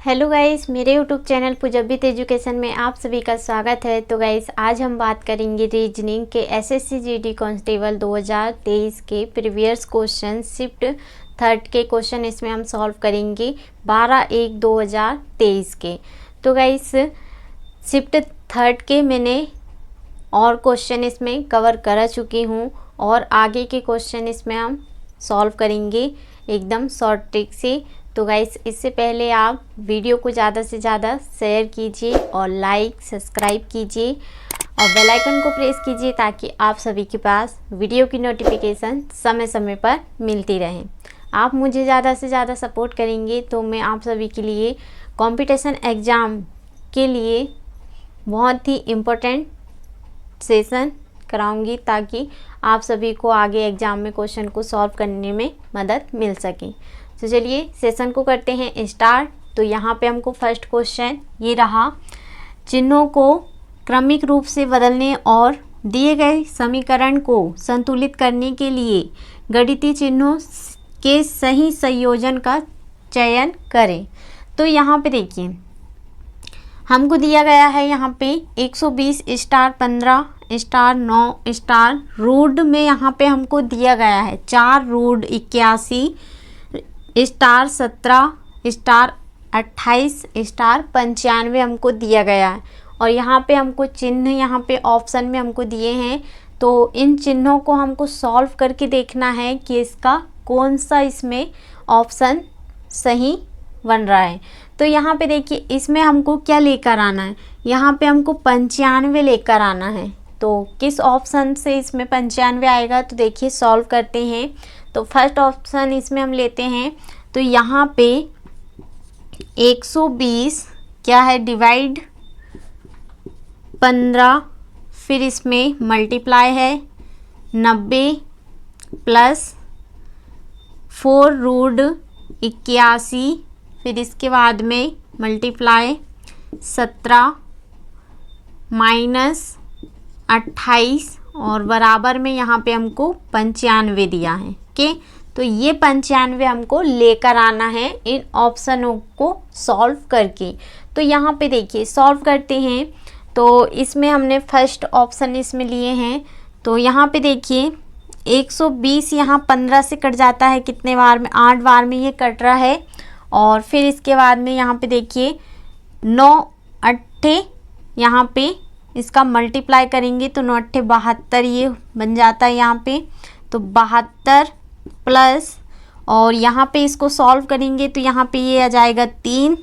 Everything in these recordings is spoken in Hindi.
हेलो गाइस, मेरे यूट्यूब चैनल पूजबित एजुकेशन में आप सभी का स्वागत है। तो गाइस, आज हम बात करेंगे रीजनिंग के एसएससी जीडी कांस्टेबल 2023 के प्रीवियस क्वेश्चन शिफ्ट थर्ड के क्वेश्चन इसमें हम सॉल्व करेंगे 12/1/2023 के। तो गाइस, शिफ्ट थर्ड के मैंने और क्वेश्चन इसमें कवर कर चुकी हूँ और आगे के क्वेश्चन इसमें हम सॉल्व करेंगे एकदम शॉर्ट ट्रिक से। तो गाइस, इससे पहले आप वीडियो को ज़्यादा से ज़्यादा शेयर कीजिए और लाइक सब्सक्राइब कीजिए और बेल आइकन को प्रेस कीजिए ताकि आप सभी के पास वीडियो की नोटिफिकेशन समय समय पर मिलती रहे। आप मुझे ज़्यादा से ज़्यादा सपोर्ट करेंगे तो मैं आप सभी के लिए कंपटीशन एग्ज़ाम के लिए बहुत ही इम्पोर्टेंट सेशन कराऊंगी ताकि आप सभी को आगे एग्ज़ाम में क्वेश्चन को सॉल्व करने में मदद मिल सके। तो चलिए सेशन को करते हैं स्टार्ट। तो यहाँ पे हमको फर्स्ट क्वेश्चन ये रहा, चिन्हों को क्रमिक रूप से बदलने और दिए गए समीकरण को संतुलित करने के लिए गणितीय चिन्हों के सही संयोजन का चयन करें। तो यहाँ पे देखिए, हमको दिया गया है यहाँ पे 120 स्टार 15 स्टार 9 स्टार रूट में यहाँ पे हमको दिया गया है 4 रूट 81 स्टार 17 स्टार 28 स्टार 95 हमको दिया गया है। और यहाँ पे हमको चिन्ह यहाँ पे ऑप्शन में हमको दिए हैं। तो इन चिन्हों को हमको सॉल्व करके देखना है कि इसका कौन सा इसमें ऑप्शन सही बन रहा है। तो यहाँ पे देखिए, इसमें हमको क्या लेकर आना है, यहाँ पे हमको 95 लेकर आना है। तो किस ऑप्शन से इसमें 95 आएगा, तो देखिए सॉल्व करते हैं। तो फर्स्ट ऑप्शन इसमें हम लेते हैं। तो यहाँ पे 120 क्या है, डिवाइड 15, फिर इसमें मल्टीप्लाई है 90 प्लस 4 रूट 81, फिर इसके बाद में मल्टीप्लाई 17 माइनस 28 और बराबर में यहाँ पे हमको 95 दिया है। ओके, तो ये 95 हमको लेकर आना है इन ऑप्शनों को सॉल्व करके। तो यहाँ पे देखिए सॉल्व करते हैं। तो इसमें हमने फर्स्ट ऑप्शन इसमें लिए हैं। तो यहाँ पे देखिए 120 यहाँ 15 से कट जाता है, कितने बार में, 8 बार में ये कट रहा है। और फिर इसके बाद में यहाँ पे देखिए 9 अट्ठे, यहाँ पे इसका मल्टीप्लाई करेंगे तो 9 अट्ठे 72 ये बन जाता है यहाँ पे। तो 72 प्लस, और यहाँ पे इसको सॉल्व करेंगे तो यहाँ पे ये आ जाएगा 3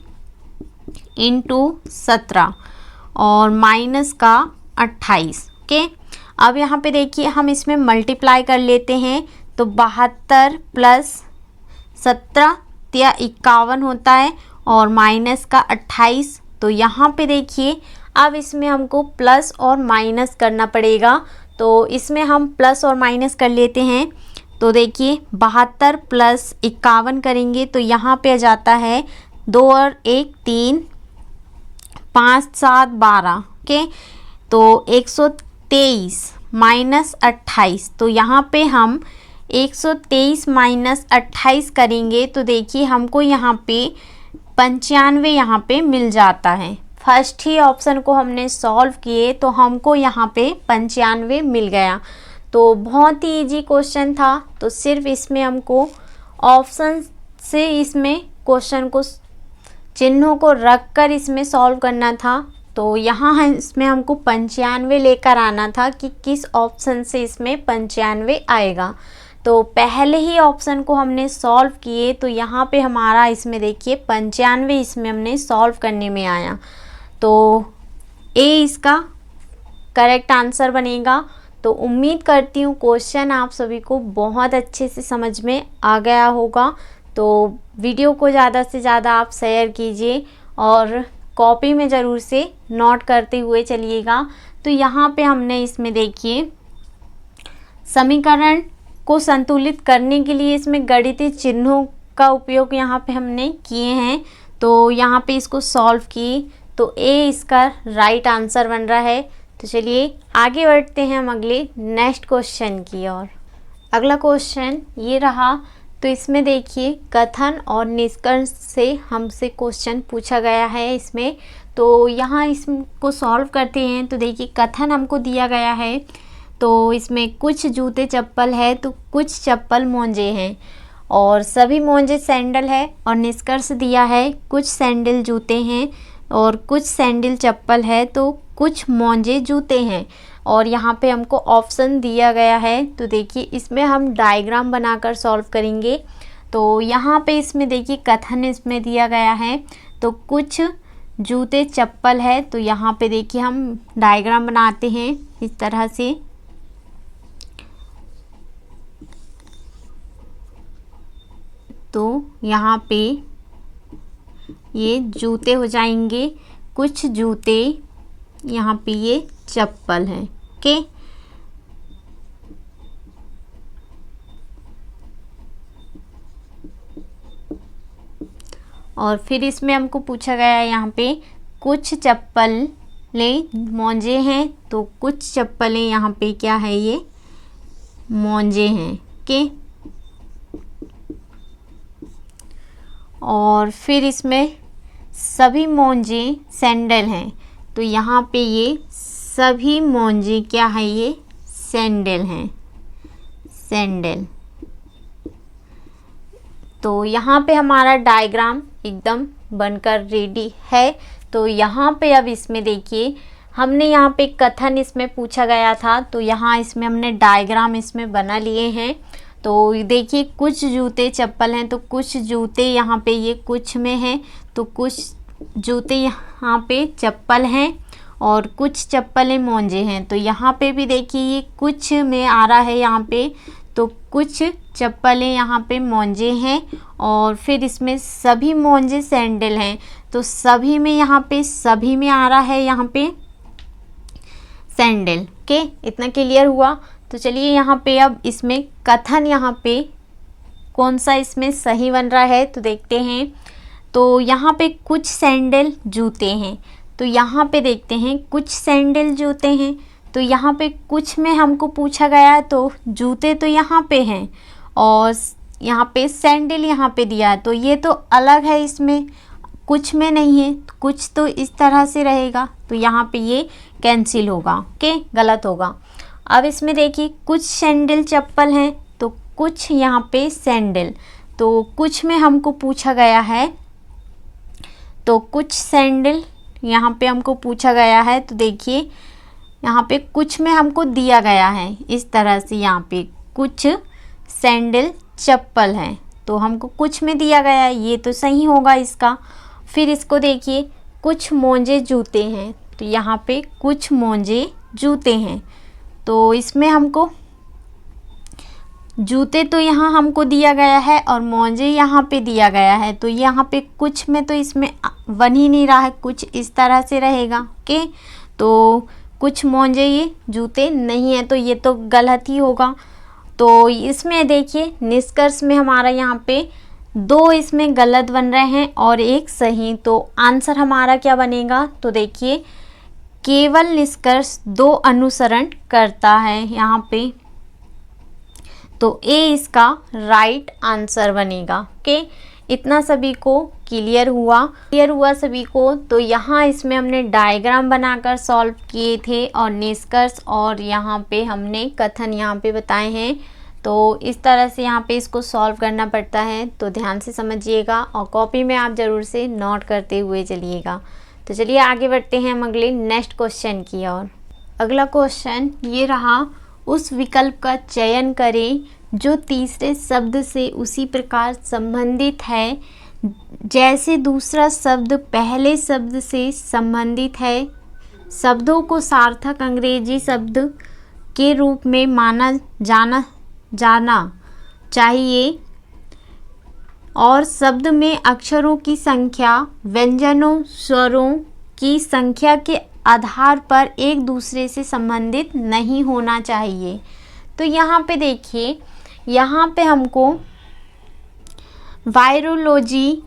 × 17 और माइनस का 28। ओके, अब यहाँ पे देखिए हम इसमें मल्टीप्लाई कर लेते हैं। तो 72 प्लस 17 या 51 होता है और माइनस का 28। तो यहाँ पे देखिए अब इसमें हमको प्लस और माइनस करना पड़ेगा। तो इसमें हम प्लस और माइनस कर लेते हैं। तो देखिए 72 प्लस 51 करेंगे तो यहाँ पे आ जाता है 2 और 1 3, 5 7 12। ओके, तो 123 माइनस 28। तो यहाँ पे हम 123 माइनस 28 करेंगे तो देखिए हमको यहाँ पे 95 यहाँ पे मिल जाता है। फर्स्ट ही ऑप्शन को हमने सॉल्व किए तो हमको यहाँ पे 95 मिल गया। तो बहुत ही इजी क्वेश्चन था। तो सिर्फ इसमें हमको ऑप्शन से इसमें क्वेश्चन को चिन्हों को रख कर इसमें सॉल्व करना था। तो यहाँ इसमें हमको 95 लेकर आना था कि किस ऑप्शन से इसमें 95 आएगा। तो पहले ही ऑप्शन को हमने सॉल्व किए तो यहाँ पे हमारा इसमें देखिए 95 इसमें हमने सॉल्व करने में आया। तो ए इसका करेक्ट आंसर बनेगा। तो उम्मीद करती हूँ क्वेश्चन आप सभी को बहुत अच्छे से समझ में आ गया होगा। तो वीडियो को ज़्यादा से ज़्यादा आप शेयर कीजिए और कॉपी में ज़रूर से नोट करते हुए चलिएगा। तो यहाँ पे हमने इसमें देखिए समीकरण को संतुलित करने के लिए इसमें गणितीय चिन्हों का उपयोग यहाँ पे हमने किए हैं। तो यहाँ पे इसको सॉल्व किए तो ए इसका राइट आंसर बन रहा है। तो चलिए आगे बढ़ते हैं हम अगले नेक्स्ट क्वेश्चन की ओर। अगला क्वेश्चन ये रहा, तो इसमें देखिए कथन और निष्कर्ष से हमसे क्वेश्चन पूछा गया है इसमें। तो यहाँ इसको सॉल्व करते हैं। तो देखिए कथन हमको दिया गया है, तो इसमें कुछ जूते चप्पल है तो कुछ चप्पल मोजे हैं और सभी मोजे सैंडल है। और निष्कर्ष दिया है कुछ सैंडल जूते हैं और कुछ सैंडल चप्पल है तो कुछ मोजे जूते हैं। और यहाँ पे हमको ऑप्शन दिया गया है। तो देखिए इसमें हम डायग्राम बनाकर सॉल्व करेंगे। तो यहाँ पे इसमें देखिए कथन इसमें दिया गया है, तो कुछ जूते चप्पल है। तो यहाँ पे देखिए हम डायग्राम बनाते हैं इस तरह से। तो यहाँ पे ये जूते हो जाएंगे, कुछ जूते, यहाँ पे ये चप्पल है। ओके, और फिर इसमें हमको पूछा गया है यहाँ पे कुछ चप्पलें मोजे हैं तो कुछ चप्पलें यहाँ पे क्या है, ये मोजे हैं। ओके, और फिर इसमें सभी मोजे सैंडल हैं। तो यहाँ पे ये सभी मोजे क्या है, ये सैंडल हैं, सैंडल। तो यहाँ पे हमारा डायग्राम एकदम बनकर रेडी है। तो यहाँ पे अब इसमें देखिए हमने यहाँ पे कथन इसमें पूछा गया था, तो यहाँ इसमें हमने डायग्राम इसमें बना लिए हैं। तो देखिए कुछ जूते चप्पल हैं तो कुछ जूते यहाँ पे ये कुछ में हैं तो कुछ जूते यहाँ पे चप्पल हैं और कुछ चप्पलें मोजे हैं। तो यहाँ पे भी देखिए ये कुछ में आ रहा है यहाँ पे, तो कुछ चप्पलें यहाँ पे मोजे हैं और फिर इसमें सभी मोजे सैंडल हैं। तो सभी में यहाँ पे सभी में आ रहा है यहाँ पे सैंडल। ओके, इतना क्लियर हुआ। तो चलिए यहाँ पे अब इसमें कथन यहाँ पे कौन सा इसमें सही बन रहा है तो देखते हैं। तो यहाँ पे कुछ सैंडल जूते हैं, तो यहाँ पे देखते हैं कुछ सैंडल जूते हैं। तो यहाँ पे कुछ में हमको पूछा गया है तो जूते तो यहाँ पे हैं और यहाँ पे सैंडल यहाँ पे दिया है, तो ये तो अलग है, इसमें कुछ में नहीं है, कुछ तो इस तरह से रहेगा। तो यहाँ पे ये कैंसिल होगा। ओके, गलत होगा। अब इसमें देखिए कुछ सैंडल चप्पल हैं तो कुछ यहाँ पे सैंडल, तो कुछ में हमको पूछा गया है तो कुछ सैंडल यहाँ पे हमको पूछा गया है। तो देखिए यहाँ पे कुछ में हमको दिया गया है इस तरह से, यहाँ पे कुछ सैंडल चप्पल हैं तो हमको कुछ में दिया गया है, ये तो सही होगा इसका। फिर इसको देखिए कुछ मोजे जूते हैं, तो यहाँ पे कुछ मोजे जूते हैं तो इसमें हमको जूते तो यहाँ हमको दिया गया है और मोजे यहाँ पे दिया गया है। तो यहाँ पे कुछ में तो इसमें बन ही नहीं रहा है, कुछ इस तरह से रहेगा। ओके, तो कुछ मोजे ये जूते नहीं है तो ये तो गलत ही होगा। तो इसमें देखिए निष्कर्ष में हमारा यहाँ पे दो इसमें गलत बन रहे हैं और एक सही। तो आंसर हमारा क्या बनेगा, तो देखिए केवल निष्कर्ष दो अनुसरण करता है यहाँ पे, तो ए इसका राइट आंसर बनेगा। ओके, इतना सभी को क्लियर हुआ सभी को। तो यहाँ इसमें हमने डायग्राम बनाकर सॉल्व किए थे और निष्कर्ष और यहाँ पे हमने कथन यहाँ पे बताए हैं। तो इस तरह से यहाँ पे इसको सॉल्व करना पड़ता है, तो ध्यान से समझिएगा और कॉपी में आप ज़रूर से नोट करते हुए चलिएगा। तो चलिए आगे बढ़ते हैं हम अगले नेक्स्ट क्वेश्चन की ओर। अगला क्वेश्चन ये रहा, उस विकल्प का चयन करें जो तीसरे शब्द से उसी प्रकार संबंधित है जैसे दूसरा शब्द पहले शब्द से संबंधित है। शब्दों को सार्थक अंग्रेजी शब्द के रूप में माना जाना चाहिए और शब्द में अक्षरों की संख्या व्यंजनों स्वरों की संख्या के आधार पर एक दूसरे से संबंधित नहीं होना चाहिए। तो यहाँ पे देखिए, यहाँ पे हमको वायरोलॉजी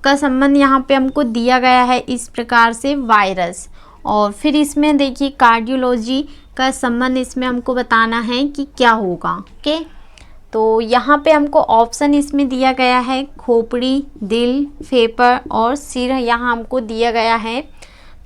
का संबंध यहाँ पे हमको दिया गया है इस प्रकार से वायरस, और फिर इसमें देखिए कार्डियोलॉजी का संबंध इसमें हमको बताना है कि क्या होगा। ओके, तो यहाँ पे हमको ऑप्शन इसमें दिया गया है खोपड़ी, दिल, फेफड़ और सिर यहाँ हमको दिया गया है।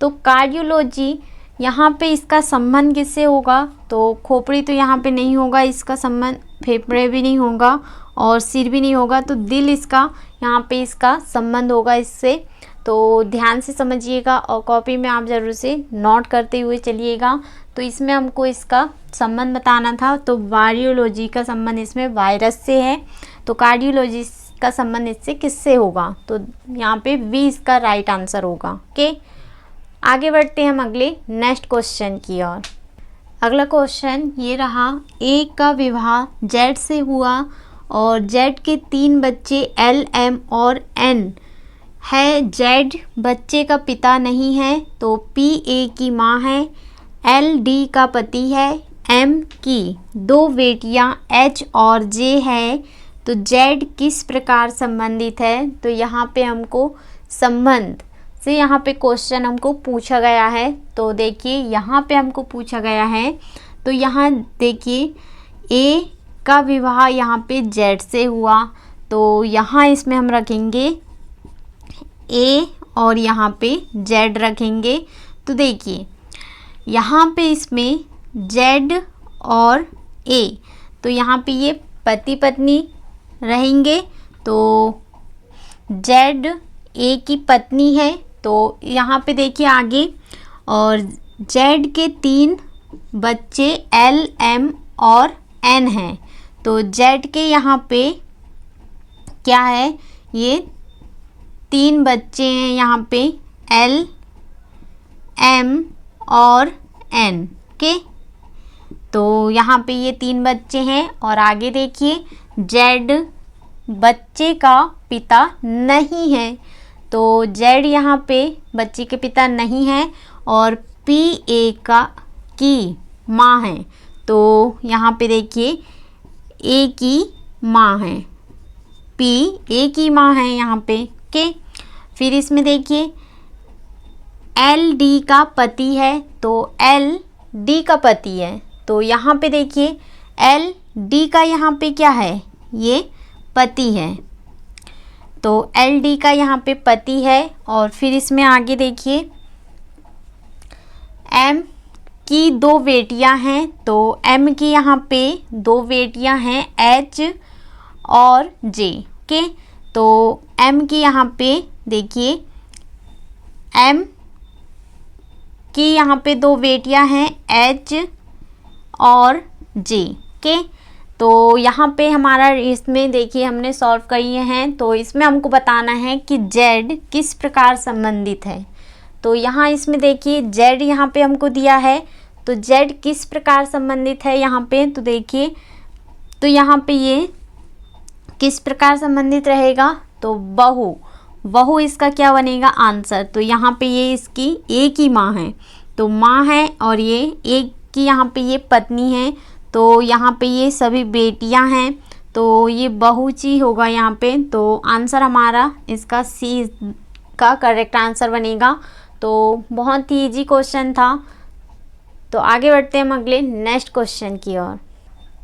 तो कार्डियोलॉजी यहाँ पे इसका संबंध किससे होगा, तो खोपड़ी तो यहाँ पे नहीं होगा इसका संबंध, फेफड़े भी नहीं होगा और सिर भी नहीं होगा, तो दिल इसका यहाँ पे इसका संबंध होगा इससे। तो ध्यान से समझिएगा और कॉपी में आप ज़रूर से नोट करते हुए चलिएगा। तो इसमें हमको इसका संबंध बताना था, तो वायरोलॉजी का संबंध इसमें वायरस से है, तो कार्डियोलॉजी का संबंध इससे किससे होगा, तो यहाँ पे बी इसका राइट आंसर होगा। ओके, आगे बढ़ते हैं हम अगले नेक्स्ट क्वेश्चन की ओर। अगला क्वेश्चन ये रहा, ए का विवाह जेड से हुआ और जेड के 3 बच्चे एल, एम और एन है। जेड बच्चे का पिता नहीं है, तो पी ए की माँ है, एल डी का पति है, एम की 2 बेटियां एच और जे है, तो जेड किस प्रकार संबंधित है। तो यहाँ पे हमको संबंध से यहाँ पे क्वेश्चन हमको पूछा गया है। तो देखिए यहाँ पे हमको पूछा गया है, तो यहाँ देखिए ए का विवाह यहाँ पे जेड से हुआ, तो यहाँ इसमें हम रखेंगे ए और यहाँ पे जेड रखेंगे। तो देखिए यहाँ पे इसमें जेड और ए, तो यहाँ पे ये पति पत्नी रहेंगे, तो जेड ए की पत्नी है, तो यहाँ पे देखिए आगे, और जेड के 3 बच्चे एल, एम और एन हैं, तो जेड के यहाँ पे क्या है, ये 3 बच्चे हैं यहाँ पे एल, एम और एन के, तो यहाँ पे ये 3 बच्चे हैं। और आगे देखिए जेड बच्चे का पिता नहीं है, तो जेड यहाँ पे बच्चे के पिता नहीं है और पी ए की माँ है, तो यहाँ पे देखिए ए की माँ है, पी ए की माँ है यहाँ पे के। फिर इसमें देखिए एल डी का पति है, तो एल डी का पति है, तो यहाँ पे देखिए एल डी का यहाँ पे क्या है, ये पति है, तो एल डी का यहाँ पे पति है। और फिर इसमें आगे देखिए एम की 2 बेटियां हैं, तो एम की यहाँ पे 2 बेटियां हैं एच और जे के, तो एम की यहाँ पे देखिए एम की यहाँ पे 2 बेटियां हैं एच और जे के, तो यहाँ पे हमारा इसमें देखिए हमने सॉल्व किए हैं, तो इसमें हमको बताना है कि जेड किस प्रकार संबंधित है। तो यहाँ इसमें देखिए जेड यहाँ पे हमको दिया है, तो जेड किस प्रकार संबंधित है यहाँ पे, तो देखिए तो यहाँ पे ये किस प्रकार संबंधित रहेगा, तो बहु इसका क्या बनेगा आंसर। तो यहाँ पे ये इसकी ए की माँ है, तो माँ है, और ये ए की यहाँ पे ये पत्नी है, तो यहाँ पे ये सभी बेटियां हैं, तो ये बहुची होगा यहाँ पे, तो आंसर हमारा इसका सी का करेक्ट आंसर बनेगा। तो बहुत ही इजी क्वेश्चन था। तो आगे बढ़ते हैं हम अगले नेक्स्ट क्वेश्चन की ओर।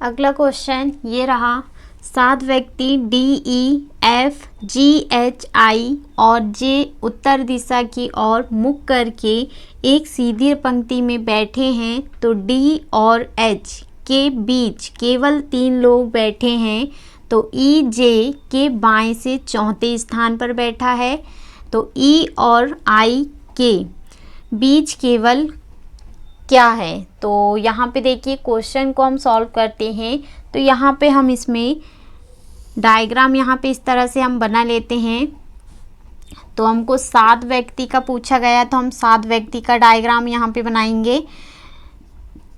अगला क्वेश्चन ये रहा, 7 व्यक्ति डी, ई, एफ, जी, एच, आई और जे उत्तर दिशा की ओर मुख करके एक सीधी पंक्ति में बैठे हैं, तो डी और एच के बीच केवल 3 लोग बैठे हैं, तो ई जे के बाएं से चौथे स्थान पर बैठा है, तो ई और आई के बीच केवल क्या है। तो यहाँ पे देखिए क्वेश्चन को हम सॉल्व करते हैं, तो यहाँ पे हम इसमें डायग्राम यहाँ पे इस तरह से हम बना लेते हैं। तो हमको 7 व्यक्ति का पूछा गया, तो हम 7 व्यक्ति का डायग्राम यहाँ पे बनाएंगे।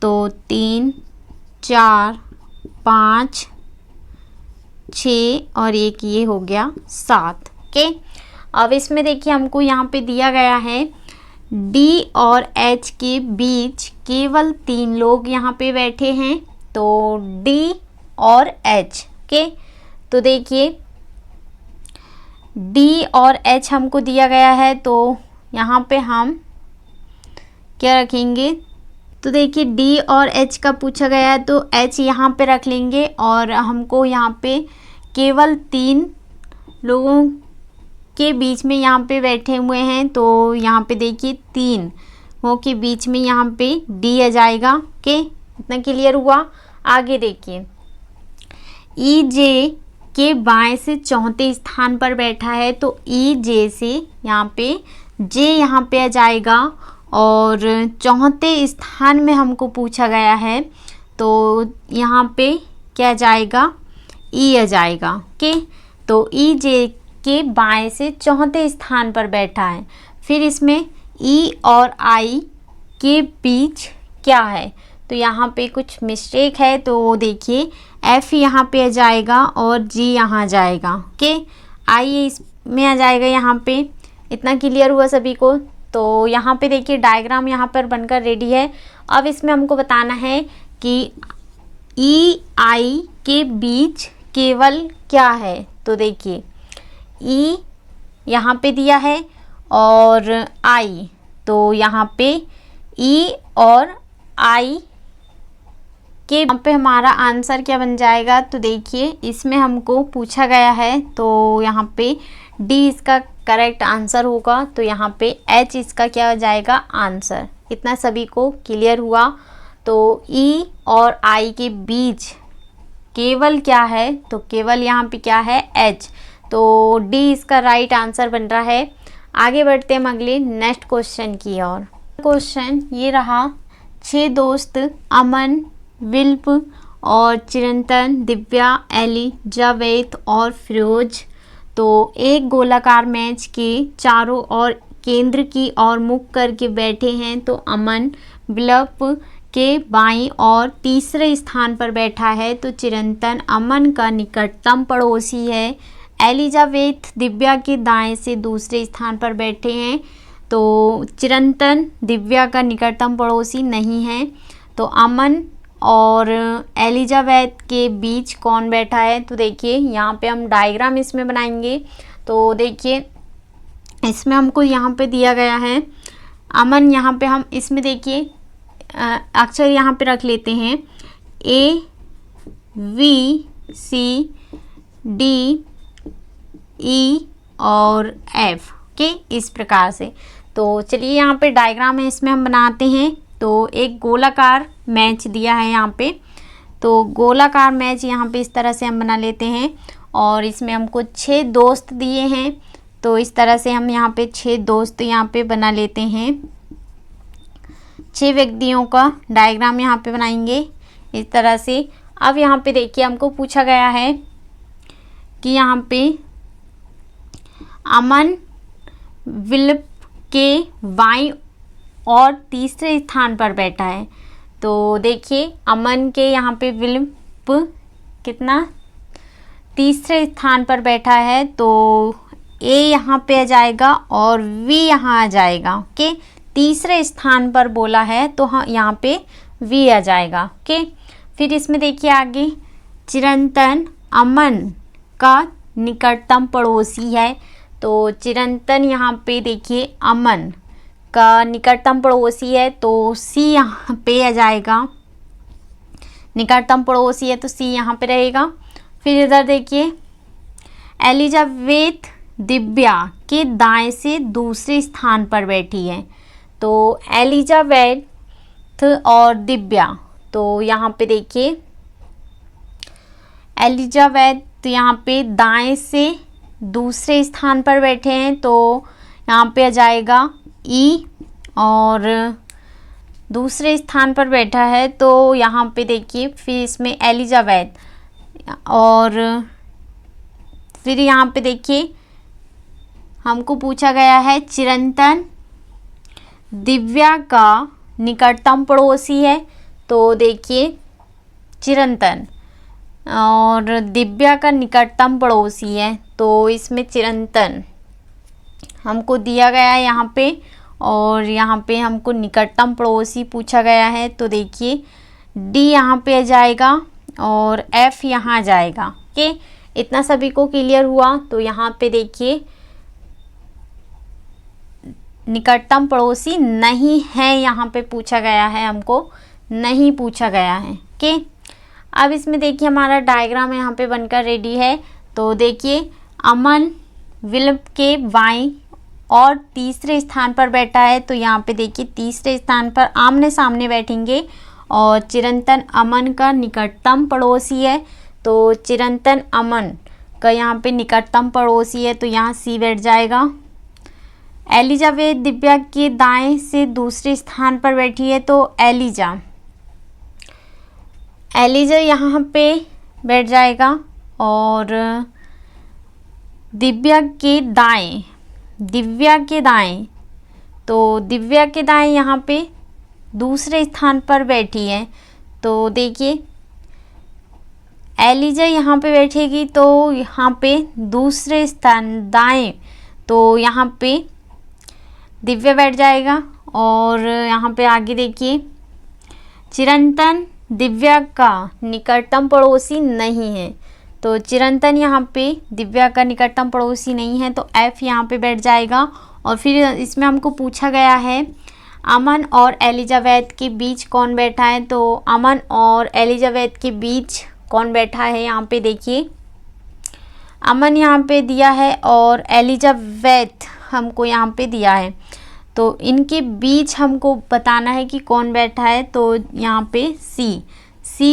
तो 3, 4, 5, 6 और एक ये हो गया 7। ओके, अब इसमें देखिए हमको यहाँ पे दिया गया है डी और एच के बीच केवल 3 लोग यहाँ पे बैठे हैं, तो डी और एच के। तो देखिए डी और एच हमको दिया गया है, तो यहाँ पे हम क्या रखेंगे, तो देखिए डी और एच का पूछा गया है तो एच यहाँ पे रख लेंगे और हमको यहाँ पे केवल 3 लोगों के बीच में यहाँ पे बैठे हुए हैं, तो यहाँ पे देखिए 3 के बीच में यहाँ पे डी आ जाएगा। ओके, इतना क्लियर हुआ। आगे देखिए ई जे के बाएं से चौथे स्थान पर बैठा है, तो ई जे से यहाँ पे जे यहाँ पे आ जाएगा और चौथे स्थान में हमको पूछा गया है तो यहाँ पे क्या जाएगा, ई आ जाएगा। ओके, तो ई जे के बाएं से चौथे स्थान पर बैठा है। फिर इसमें ई और आई के बीच क्या है, तो यहाँ पे कुछ मिस्टेक है, तो देखिए एफ यहाँ पे आ जाएगा और जी यहाँ आ जाएगा। ओके, आई इसमें आ जाएगा यहाँ पे। इतना क्लियर हुआ सभी को। तो यहाँ पे देखिए डायग्राम यहाँ पर बनकर रेडी है। अब इसमें हमको बताना है कि ई आई के बीच केवल क्या है, तो देखिए ई यहाँ पे दिया है और आई, तो यहाँ पे ई और आई के यहाँ पे हमारा आंसर क्या बन जाएगा, तो देखिए इसमें हमको पूछा गया है तो यहाँ पे डी इसका करेक्ट आंसर होगा, तो यहाँ पे एच इसका क्या हो जाएगा आंसर। इतना सभी को क्लियर हुआ। तो ई और आई के बीच केवल क्या है, तो केवल यहाँ पे क्या है एच, तो डी इसका राइट आंसर बन रहा है। आगे बढ़ते हैं हम अगले नेक्स्ट क्वेश्चन की ओर। क्वेश्चन ये रहा, 6 दोस्त अमन, विल्प और चिरंतन, दिव्या, एलिजाबेथ और फिरोज तो एक गोलाकार मैच के चारों ओर केंद्र की ओर मुख करके बैठे हैं। तो अमन विल्प के बाईं और तीसरे स्थान पर बैठा है, तो चिरंतन अमन का निकटतम पड़ोसी है। एलिजाबेथ दिव्या के दाएं से दूसरे स्थान पर बैठे हैं, तो चिरंतन दिव्या का निकटतम पड़ोसी नहीं है। तो अमन और एलिजाबेथ के बीच कौन बैठा है, तो देखिए यहाँ पे हम डायग्राम इसमें बनाएंगे। तो देखिए इसमें हमको यहाँ पे दिया गया है अमन, यहाँ पे हम इसमें देखिए अक्षर यहाँ पे रख लेते हैं A V C D E और एफ के इस प्रकार से। तो चलिए यहाँ पे डायग्राम है इसमें हम बनाते हैं। तो एक गोलाकार मैच दिया है यहाँ पे, तो गोलाकार मैच यहाँ पे इस तरह से हम बना लेते हैं और इसमें हमको 6 दोस्त दिए हैं, तो इस तरह से हम यहाँ पे 6 दोस्त यहाँ पे बना लेते हैं। 6 व्यक्तियों का डायग्राम यहाँ पे बनाएंगे इस तरह से। अब यहाँ पे देखिए हमको पूछा गया है कि यहाँ पे अमन विल्प के बाईं और तीसरे स्थान पर बैठा है, तो देखिए अमन के यहाँ पे विल्प कितना तीसरे स्थान पर बैठा है, तो ए यहाँ पे आ जाएगा और वी यहाँ आ जाएगा। ओके, तीसरे स्थान पर बोला है तो हाँ यहाँ पे वी आ जाएगा। ओके, फिर इसमें देखिए आगे चिरंतन अमन का निकटतम पड़ोसी है, तो चिरंतन यहाँ पे देखिए अमन का निकटतम पड़ोसी है, तो सी यहाँ पे आ जाएगा। निकटतम पड़ोसी है तो सी यहाँ पे रहेगा। फिर इधर देखिए एलिजाबेथ दिव्या के दाएं से दूसरे स्थान पर बैठी है, तो एलिजाबेथ और दिव्या, तो यहाँ पे देखिए एलिजाबेथ यहाँ पे दाएं से दूसरे स्थान पर बैठे हैं, तो यहाँ पे आ जाएगा ई और दूसरे स्थान पर बैठा है, तो यहाँ पे देखिए फिर इसमें एलिजाबेथ और फिर यहाँ पे देखिए हमको पूछा गया है चिरंतन दिव्या का निकटतम पड़ोसी है, तो देखिए चिरंतन और दिव्या का निकटतम पड़ोसी है, तो इसमें चिरंतन हमको दिया गया है यहाँ पे और यहाँ पे हमको निकटतम पड़ोसी पूछा गया है, तो देखिए डी यहाँ पे आ जाएगा और एफ यहाँ आ जाएगा। ओके, इतना सभी को क्लियर हुआ। तो यहाँ पे देखिए निकटतम पड़ोसी नहीं है, यहाँ पे पूछा गया है, हमको नहीं पूछा गया है। ओके, अब इसमें देखिए हमारा डायग्राम यहाँ पे बनकर रेडी है। तो देखिए अमन विल्प के बाईं और तीसरे स्थान पर बैठा है। तो यहाँ पे देखिए तीसरे स्थान पर आमने सामने बैठेंगे और चिरंतन अमन का निकटतम पड़ोसी है। तो चिरंतन अमन का यहाँ पे निकटतम पड़ोसी है, तो यहाँ सी बैठ जाएगा। एलिजाबेथ दिव्या के दाएं से दूसरे स्थान पर बैठी है, तो एलिजा यहाँ पे बैठ जाएगा। और दिव्या के दाएं, तो दिव्या के दाएं यहाँ पे दूसरे स्थान पर बैठी है। तो देखिए एलिजा यहाँ पे बैठेगी, तो यहाँ पे दूसरे स्थान दाएं, तो यहाँ पे दिव्या बैठ जाएगा। और यहाँ पे आगे देखिए चिरंतन दिव्या का निकटतम पड़ोसी नहीं है, तो चिरंतन यहाँ पे दिव्या का निकटतम पड़ोसी नहीं है, तो एफ यहाँ पे बैठ जाएगा। और फिर इसमें हमको पूछा गया है अमन और एलिजाबेथ के बीच कौन बैठा है। तो अमन और एलिजाबेथ के बीच कौन बैठा है, यहाँ पे देखिए अमन यहाँ पे दिया है और एलिजाबेथ हमको यहाँ पे दिया है। तो इनके बीच हमको बताना है कि कौन बैठा है। तो यहाँ पे सी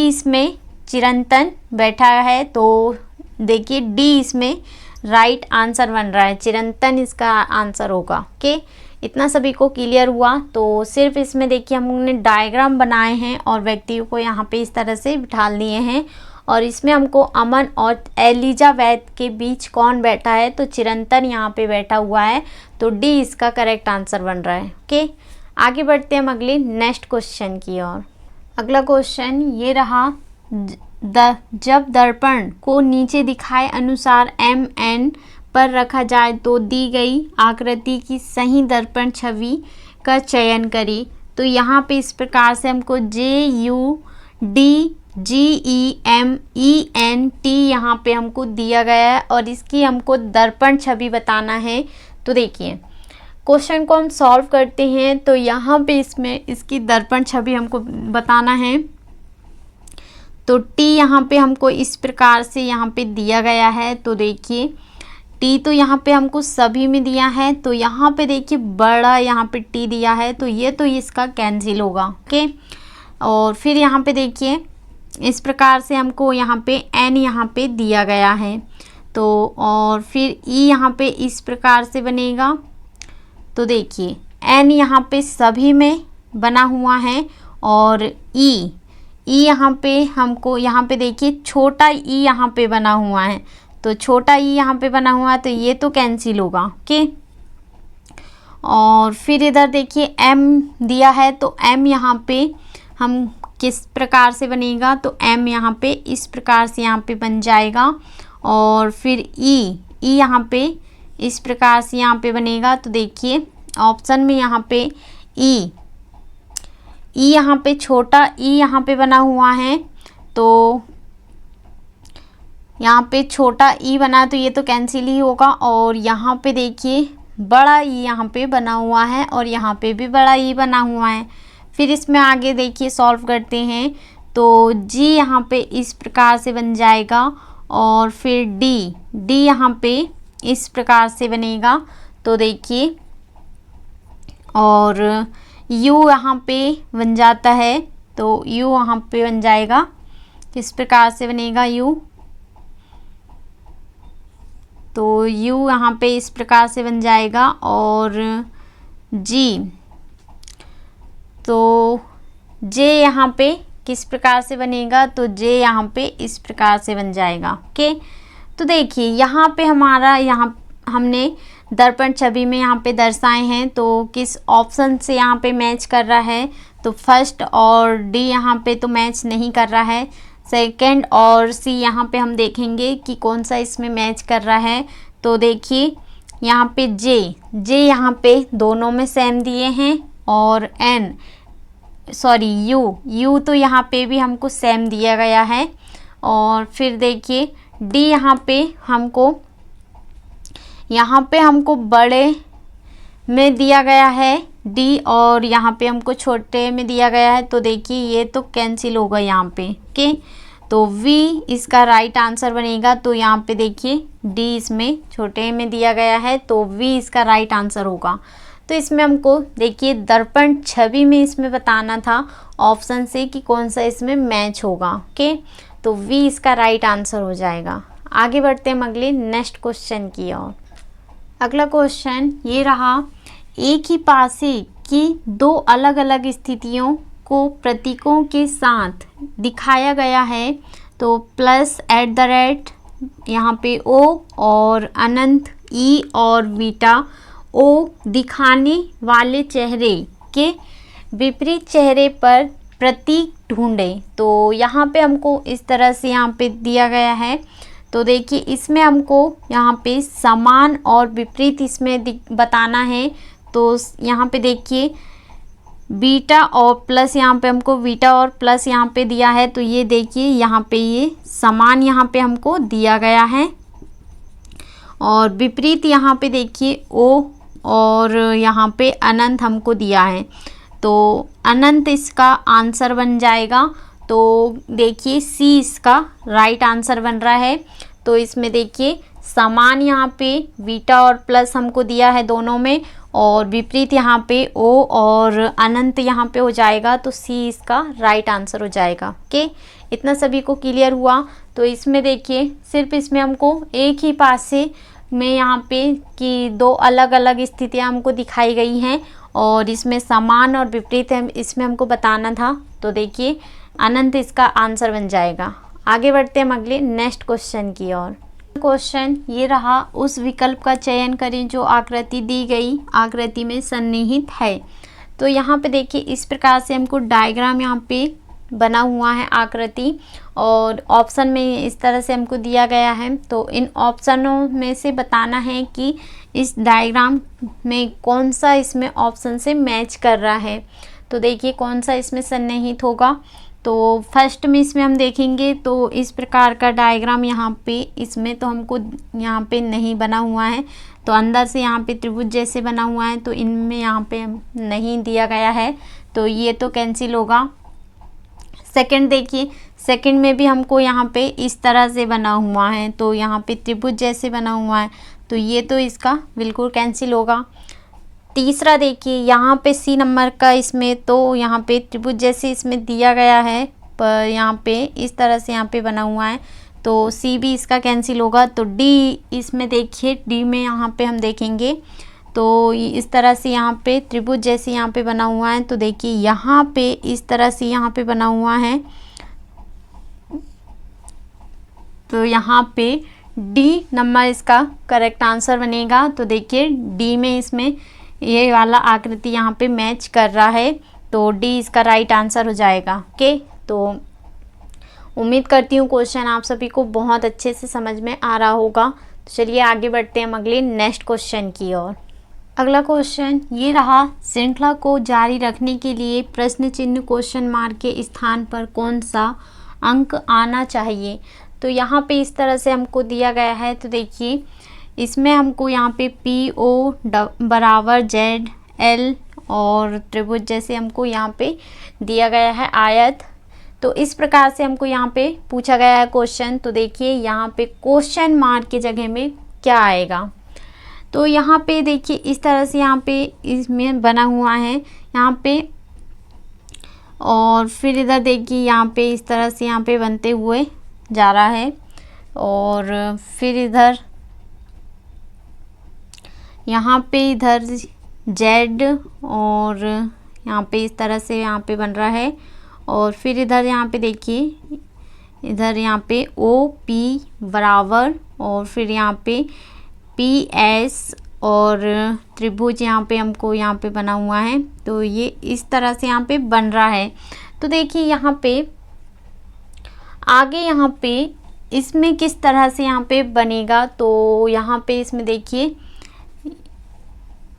इसमें चिरंतन बैठा है। तो देखिए डी इसमें राइट आंसर बन रहा है, चिरंतन इसका आंसर होगा। ओके, इतना सभी को क्लियर हुआ। तो सिर्फ इसमें देखिए हमने डायग्राम बनाए हैं और व्यक्तियों को यहाँ पे इस तरह से बिठा लिए हैं। और इसमें हमको अमन और एलिजाबेथ के बीच कौन बैठा है, तो चिरंतन यहाँ पे बैठा हुआ है, तो डी इसका करेक्ट आंसर बन रहा है। ओके, आगे बढ़ते हैं हम अगले नेक्स्ट क्वेश्चन की ओर। अगला क्वेश्चन ये रहा, जब दर्पण को नीचे दिखाए अनुसार MN पर रखा जाए तो दी गई आकृति की सही दर्पण छवि का चयन करें। तो यहाँ पे इस प्रकार से हमको JUDGEMENT यहाँ पे हमको दिया गया है और इसकी हमको दर्पण छवि बताना है। तो देखिए क्वेश्चन को हम सॉल्व करते हैं। तो यहाँ पे इसमें इसकी दर्पण छवि हमको बताना है। तो T यहाँ पे हमको इस प्रकार से यहाँ पे दिया गया है। तो देखिए T तो यहाँ पे हमको सभी में दिया है, तो यहाँ पे देखिए बड़ा यहाँ पे T दिया है, तो ये तो इसका कैंसिल होगा। ओके, और फिर यहाँ पे देखिए इस प्रकार से हमको यहाँ पे N यहाँ पे दिया गया है। तो और फिर E यहाँ पे इस प्रकार से बनेगा। तो देखिए N यहाँ पे सभी में बना हुआ है और E यहाँ पे हमको यहाँ पे देखिए छोटा E यहाँ पे बना हुआ है, तो छोटा E यहाँ पे बना हुआ है, तो ये तो कैंसिल होगा। ओके, और फिर इधर देखिए M दिया है, तो M यहाँ पे हम किस प्रकार से बनेगा, तो M यहाँ पे इस प्रकार से यहाँ पे बन जाएगा। और फिर E यहाँ पे इस प्रकार से यहाँ पे बनेगा। तो देखिए ऑप्शन में यहाँ पे E यहाँ पे छोटा E यहाँ पे बना हुआ है, तो यहाँ पे छोटा E बना, तो ये तो कैंसिल ही होगा। और यहाँ पे देखिए बड़ा E यहाँ पे बना हुआ है और यहाँ पे भी बड़ा E बना हुआ है। फिर इसमें आगे देखिए सॉल्व करते हैं। तो G यहाँ पे इस प्रकार से बन जाएगा और फिर D यहाँ पे इस प्रकार से बनेगा। तो देखिए और U यहाँ पे बन जाता है, तो U यहाँ पे बन जाएगा, इस प्रकार से बनेगा U। तो U यहाँ पे इस प्रकार से बन जाएगा और G, तो J यहाँ पे किस प्रकार से बनेगा, तो J यहाँ पे इस प्रकार से बन जाएगा। ओके, तो देखिए यहाँ पे हमारा यहाँ हमने दर्पण छवि में यहाँ पे दर्शाए हैं, तो किस ऑप्शन से यहाँ पे मैच कर रहा है, तो फर्स्ट और डी यहाँ पे तो मैच नहीं कर रहा है, सेकंड और सी यहाँ पे हम देखेंगे कि कौन सा इसमें मैच कर रहा है। तो देखिए यहाँ पे जे यहाँ पे दोनों में सेम दिए हैं और यू तो यहाँ पे भी हमको सेम दिया गया है। और फिर देखिए डी यहाँ पे हमको बड़े में दिया गया है डी और यहाँ पे हमको छोटे में दिया गया है, तो देखिए ये तो कैंसिल होगा यहाँ पे। ओके, तो वी इसका राइट आंसर बनेगा। तो यहाँ पे देखिए डी इसमें छोटे में दिया गया है, तो वी इसका राइट आंसर होगा। तो इसमें हमको देखिए दर्पण छवि में इसमें बताना था ऑप्शन से कि कौन सा इसमें मैच होगा। ओके, तो वी इसका राइट आंसर हो जाएगा। आगे बढ़ते हैं अगले नेक्स्ट क्वेश्चन की ओर। अगला क्वेश्चन ये रहा, एक ही पासे की दो अलग अलग स्थितियों को प्रतीकों के साथ दिखाया गया है। तो प्लस एट द रेट यहाँ पे ओ और अनंत ई और बीटा ओ दिखाने वाले चेहरे के विपरीत चेहरे पर प्रतीक ढूंढे। तो यहाँ पे हमको इस तरह से यहाँ पे दिया गया है। तो देखिए इसमें हमको यहाँ पे समान और विपरीत इसमें बताना है। तो यहाँ पे देखिए बीटा और प्लस, यहाँ पे हमको बीटा और प्लस यहाँ पे दिया है। तो ये देखिए यहाँ पे ये समान यहाँ पे हमको दिया गया है और विपरीत यहाँ पे देखिए ओ और यहाँ पे अनंत हमको दिया है। तो अनंत इसका आंसर बन जाएगा। तो देखिए सी इसका राइट आंसर बन रहा है। तो इसमें देखिए समान यहाँ पे बीटा और प्लस हमको दिया है दोनों में, और विपरीत यहाँ पे ओ और अनंत यहाँ पे हो जाएगा। तो सी इसका राइट आंसर हो जाएगा। ओके, इतना सभी को क्लियर हुआ। तो इसमें देखिए सिर्फ इसमें हमको एक ही पासे में यहाँ पे कि दो अलग अलग स्थितियाँ हमको दिखाई गई हैं और इसमें समान और विपरीत है, इसमें हमको बताना था। तो देखिए अनंत इसका आंसर बन जाएगा। आगे बढ़ते हैं हम अगले नेक्स्ट क्वेश्चन की ओर। क्वेश्चन ये रहा, उस विकल्प का चयन करें जो आकृति दी गई आकृति में सन्निहित है। तो यहाँ पे देखिए इस प्रकार से हमको डायग्राम यहाँ पे बना हुआ है आकृति, और ऑप्शन में इस तरह से हमको दिया गया है। तो इन ऑप्शनों में से बताना है कि इस डायग्राम में कौन सा इसमें ऑप्शन से मैच कर रहा है। तो देखिए कौन सा इसमें सन्निहित होगा। तो फर्स्ट में इसमें हम देखेंगे तो इस प्रकार का डायग्राम यहाँ पे इसमें तो हमको यहाँ पे नहीं बना हुआ है। तो अंदर से यहाँ पे त्रिभुज जैसे बना हुआ है, तो इनमें यहाँ पे नहीं दिया गया है, तो ये तो कैंसिल होगा। सेकंड देखिए, सेकंड में भी हमको यहाँ पे इस तरह से बना हुआ है, तो यहाँ पे त्रिभुज जैसे बना हुआ है, तो ये तो इसका बिल्कुल कैंसिल होगा। तीसरा देखिए यहाँ पे सी नंबर का इसमें तो यहाँ पे त्रिभुज जैसे इसमें दिया गया है, पर यहाँ पे इस तरह से यहाँ पे बना हुआ है, तो सी भी इसका कैंसिल होगा। तो डी इसमें देखिए, डी में यहाँ पे हम देखेंगे तो इस तरह से यहाँ पे त्रिभुज जैसे यहाँ पे बना हुआ है। तो देखिए यहाँ पे इस तरह से यहाँ पे बना हुआ है, तो यहाँ पे डी नंबर इसका करेक्ट आंसर बनेगा। तो देखिए डी में इसमें ये वाला आकृति यहाँ पे मैच कर रहा है, तो डी इसका राइट आंसर हो जाएगा। ओके, तो उम्मीद करती हूँ क्वेश्चन आप सभी को बहुत अच्छे से समझ में आ रहा होगा। तो चलिए आगे बढ़ते हैं हम अगले नेक्स्ट क्वेश्चन की ओर। अगला क्वेश्चन ये रहा, श्रृंखला को जारी रखने के लिए प्रश्न चिन्ह क्वेश्चन मार्क के स्थान पर कौन सा अंक आना चाहिए। तो यहाँ पे इस तरह से हमको दिया गया है। तो देखिए इसमें हमको यहाँ पे पी ओ बराबर जेड एल और त्रिभुज जैसे हमको यहाँ पे दिया गया है आयत। तो इस प्रकार से हमको यहाँ पे पूछा गया है क्वेश्चन। तो देखिए यहाँ पे क्वेश्चन मार्क की जगह में क्या आएगा। तो यहाँ पे देखिए इस तरह से यहाँ पे इसमें बना हुआ है यहाँ पे, और फिर इधर देखिए यहाँ पे इस तरह से यहाँ पे बनते हुए जा रहा है, और फिर इधर यहाँ पे इधर जेड और यहाँ पे इस तरह से यहाँ पे बन रहा है, और फिर इधर यहाँ पे देखिए इधर यहाँ पे ओ पी बराबर और फिर यहाँ पे पी एस और त्रिभुज यहाँ पे हमको यहाँ पे बना हुआ है। तो ये इस तरह से यहाँ पे बन रहा है। तो देखिए यहाँ पे आगे यहाँ पे इसमें किस तरह से यहाँ पे बनेगा। तो यहाँ पे इसमें देखिए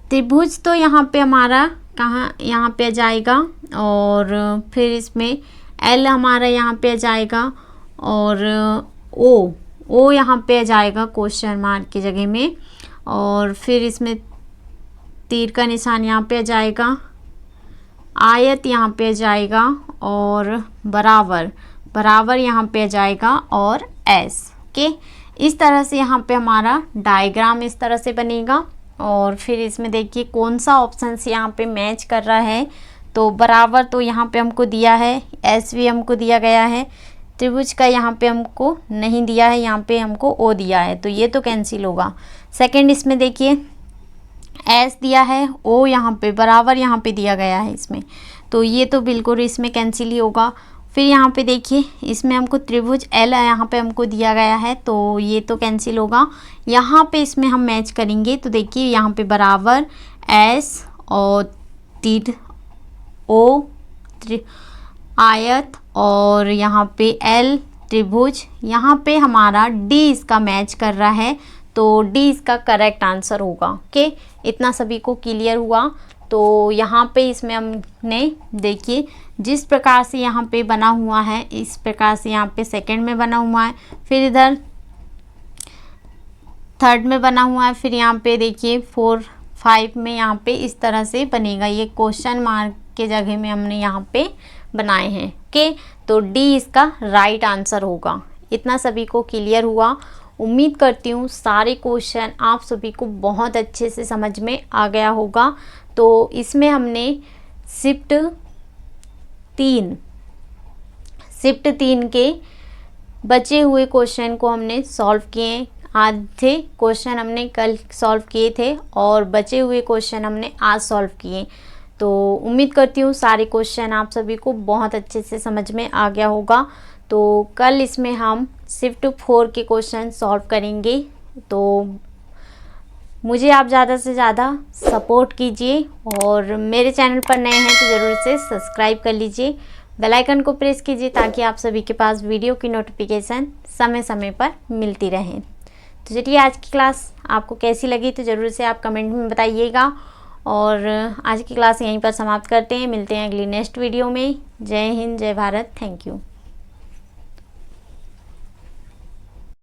त्रिभुज तो यहाँ पे हमारा कहाँ यहाँ पे आ जाएगा, और फिर इसमें एल हमारा यहाँ पे आ जाएगा, और ओ यहाँ पे आ जाएगा क्वेश्चन मार्क की जगह में, और फिर इसमें तीर का निशान यहाँ पे आ जाएगा, आयत यहाँ पे आ जाएगा और बराबर बराबर यहाँ पे आ जाएगा और एस। ओके, इस तरह से यहाँ पे हमारा डायग्राम इस तरह से बनेगा। और फिर इसमें देखिए कौन सा ऑप्शन से यहाँ पे मैच कर रहा है। तो बराबर तो यहाँ पे हमको दिया है, एस भी हमको दिया गया है, त्रिभुज का यहाँ पे हमको नहीं दिया है, यहाँ पे हमको ओ दिया है, तो ये तो कैंसिल होगा। सेकंड इसमें देखिए एस दिया है, ओ यहाँ पे बराबर यहाँ पे दिया गया है इसमें, तो ये तो बिल्कुल इसमें कैंसिल ही होगा। फिर यहाँ पे देखिए इसमें हमको त्रिभुज एल यहाँ पे हमको दिया गया है, तो ये तो कैंसिल होगा। यहाँ पे इसमें हम मैच करेंगे तो देखिए यहाँ पे बराबर एस और तीर ओ आयत और यहाँ पे एल त्रिभुज, यहाँ पे हमारा डी इसका मैच कर रहा है, तो डी इसका करेक्ट आंसर होगा। ओके, इतना सभी को क्लियर हुआ। तो यहाँ पे इसमें हमने देखिए जिस प्रकार से यहाँ पे बना हुआ है इस प्रकार से यहाँ पे सेकंड में बना हुआ है, फिर इधर थर्ड में बना हुआ है, फिर यहाँ पे देखिए 4 5 में यहाँ पे इस तरह से बनेगा। ये क्वेश्चन मार्क के जगह में हमने यहाँ पे बनाए हैं। ओके, तो डी इसका राइट आंसर होगा। इतना सभी को क्लियर हुआ। उम्मीद करती हूँ सारे क्वेश्चन आप सभी को बहुत अच्छे से समझ में आ गया होगा। तो इसमें हमने शिफ्ट 3 के बचे हुए क्वेश्चन को हमने सॉल्व किए। आधे क्वेश्चन हमने कल सॉल्व किए थे और बचे हुए क्वेश्चन हमने आज सॉल्व किए। तो उम्मीद करती हूँ सारे क्वेश्चन आप सभी को बहुत अच्छे से समझ में आ गया होगा। तो कल इसमें हम शिफ्ट 4 के क्वेश्चन सॉल्व करेंगे। तो मुझे आप ज़्यादा से ज़्यादा सपोर्ट कीजिए और मेरे चैनल पर नए हैं तो ज़रूर से सब्सक्राइब कर लीजिए, बेल आइकन को प्रेस कीजिए ताकि आप सभी के पास वीडियो की नोटिफिकेशन समय समय पर मिलती रहे। तो चलिए आज की क्लास आपको कैसी लगी तो ज़रूर से आप कमेंट में बताइएगा। और आज की क्लास यहीं पर समाप्त करते हैं, मिलते हैं अगली नेक्स्ट वीडियो में। जय हिंद, जय भारत, थैंक यू।